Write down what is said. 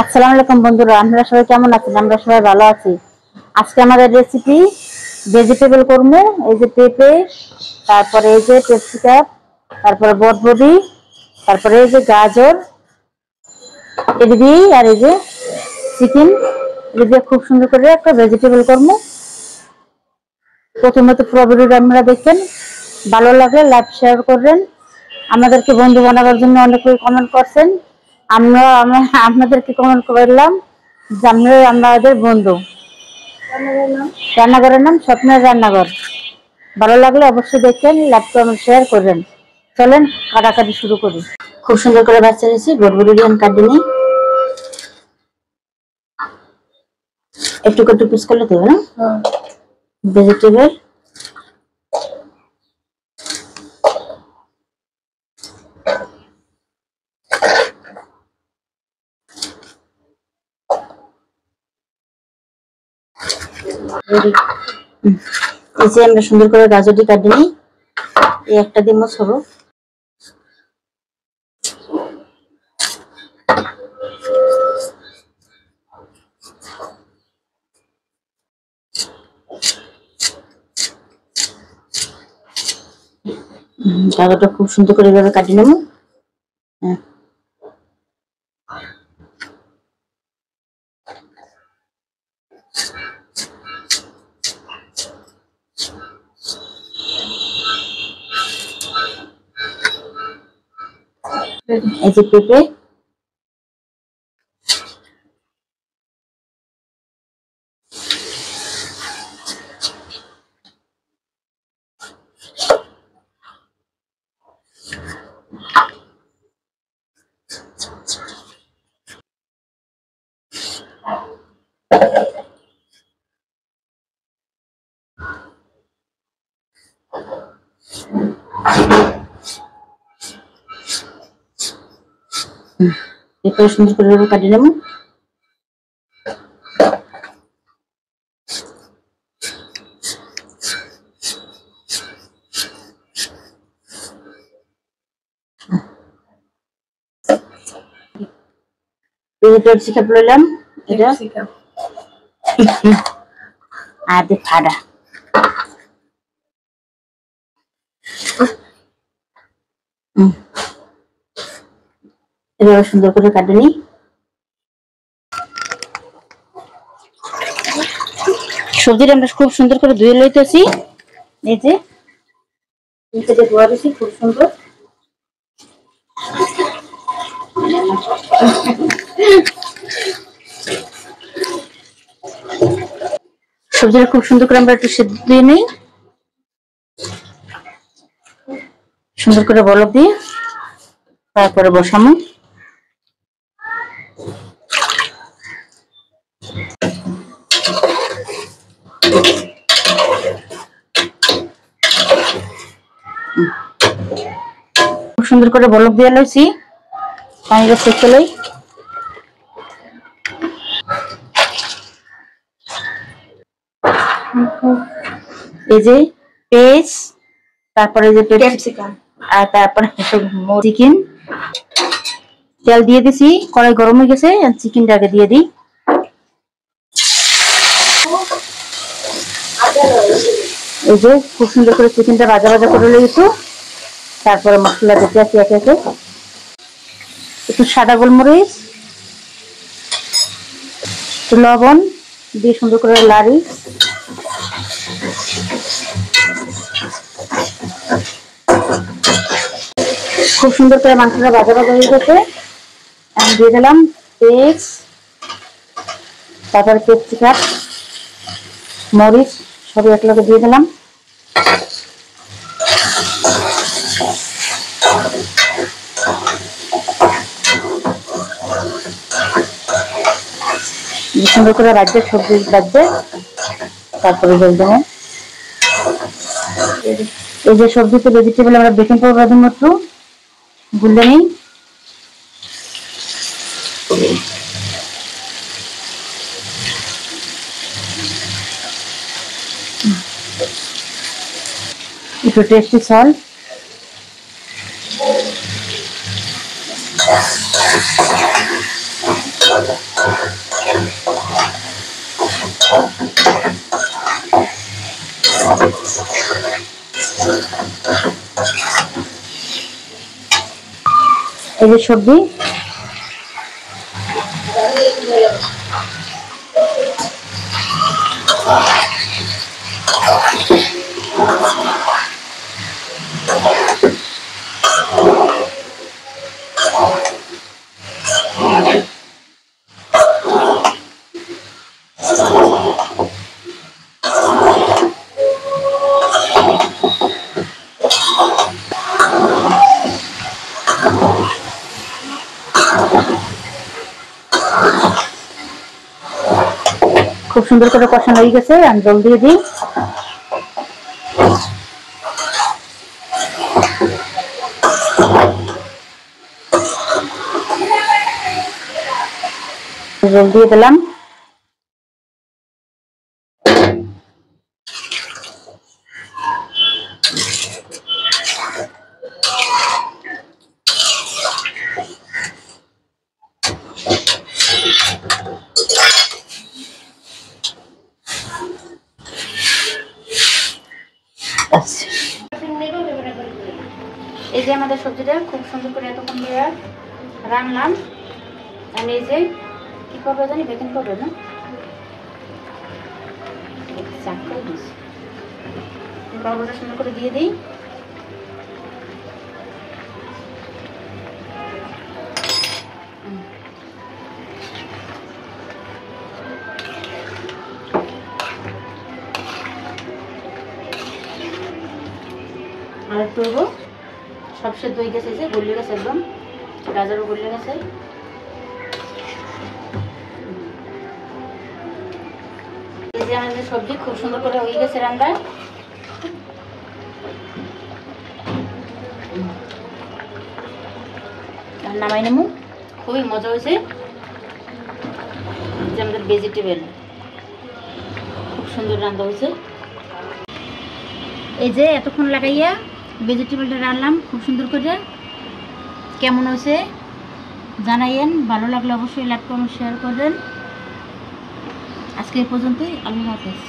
আসসালামু আলাইকুম বন্ধুরা, আপনারা সবাই কেমন আছেন? আমরা সবাই ভালো আছি। আজকে আমাদের রেসিপি ভেজিটেবল কর্মু। এই যে পেঁপে, তারপরে এই যে ক্যাপসিকাম, তারপরে বরবটি, তারপরে এই যে গাজর, এদিকে আর এই যে চিকেন, এদিকে খুব সুন্দর করে একটা ভেজিটেবল কর্মু। প্রথমত পুরো ভিডিওটা আপনারা দেখেন, ভালো লাগলে লাইক শেয়ার করবেন। আমাদেরকে বন্ধু বানাবার জন্য অনেকেই কমেন্ট করছেন, আমরা আপনাদেরকে কমেন্ট করলাম যে আমাদের বন্ধু। রান্নাঘরের নাম স্বপ্নের রান্নাঘর। ভালো লাগলে অবশ্যই দেখেন, লাইক কমেন্ট শেয়ার করবেন। চলেন কাটাকাটি শুরু করি। খুব সুন্দর করে বাচ্চা নিয়েছি, বরবটি কাটি নিই, একটু একটু পিস করলে দেবে না ভেজিটেবল। এই যে আমরা সুন্দর করে গাজরটি কাটি নিই, এই একটা দিব ছোট। গাজরটা খুব সুন্দর করে এভাবে কাটি নেব। এই যে পেঁপে, পেঁপে সুন্দর করে কাটি নেব। ক্যাপসিকাম লইলাম, এটা আর দি ফাড়া। এভাবে সুন্দর করে কাটে নিই। সবজিটা আমরা খুব সুন্দর করে ধুয়ে লইতেছি। এই যে ধোয়া দিচ্ছি খুব সুন্দর। সবজিটা খুব সুন্দর করে আমরা একটু সেদ্ধ দিয়ে নিই, সুন্দর করে বলক দিয়ে, তারপরে বসামো। খুব সুন্দর করে বলক দিয়ে লইছি, পানিটা সেঁকে লই। এই যে পেঁয়াজ, তারপরে যে ক্যাপসিকাম, আর তারপরে চিকেন। তেল দিয়ে দিছি, কড়াই গরম হয়ে গেছে, চিকেনটাকে দিয়ে দিই। এই যে খুব সুন্দর করে চিকেনটা ভাজা ভাজা করে লইছি। তারপরে মশলা দিতে আছি একে একে। একটু সাদা গোলমরিচ, একটু লবণ দিয়ে সুন্দর করে লাড়ি। খুব সুন্দর করে মাংসটা ভাজা ভাজা হয়ে গেছে। আমি দিয়ে দিলাম পেঁয়াজ, তারপরে ক্যাপসিকাম, মরিচ সবই একলগে দিয়ে দিলাম। সুন্দর করে রাখবে, সবজি রাখবে, তারপরে জল দেবো। এই যে সবজিতে ভেজিটেবল আমরা বেকিং পাউডার দিব, একটু গুলে নিই। একটু টেস্টি সল্ট, এই যে সবজি, খুব সুন্দর করে কষানো হয়ে গেছে। আমি জল দিয়ে দিই। জল দিয়ে দিলাম। এই যে আমাদের সবজিটা খুব সুন্দর করে এতক্ষণ ধরে রান্নাম। আমি এই যে কি করবো জানি, বেকিং পাউডার না পাউডারটা সুন্দর করে দিয়ে দিই। আর একটু সব সেদ্ধ হয়ে গেছে, যে গলিয়ে গেছে, একদম গাজরও গলিয়ে গেছে। এই যে আমাদের সবজি খুব সুন্দর করে হয়ে গেছে রান্না। নামাই নেবো। খুবই মজা হয়েছে। যে আমাদের ভেজিটেবল খুব সুন্দর রান্না হয়েছে। এই যে এতক্ষণ লাগাইয়া ভেজিটেবলটা রান্নাম খুব সুন্দর করে। কেমন হয়েছে জানাইয়েন। ভালো লাগলে অবশ্যই লাইক কমেন্ট শেয়ার করবেন। আজকে এই পর্যন্তই। আল্লাহ হাফেজ।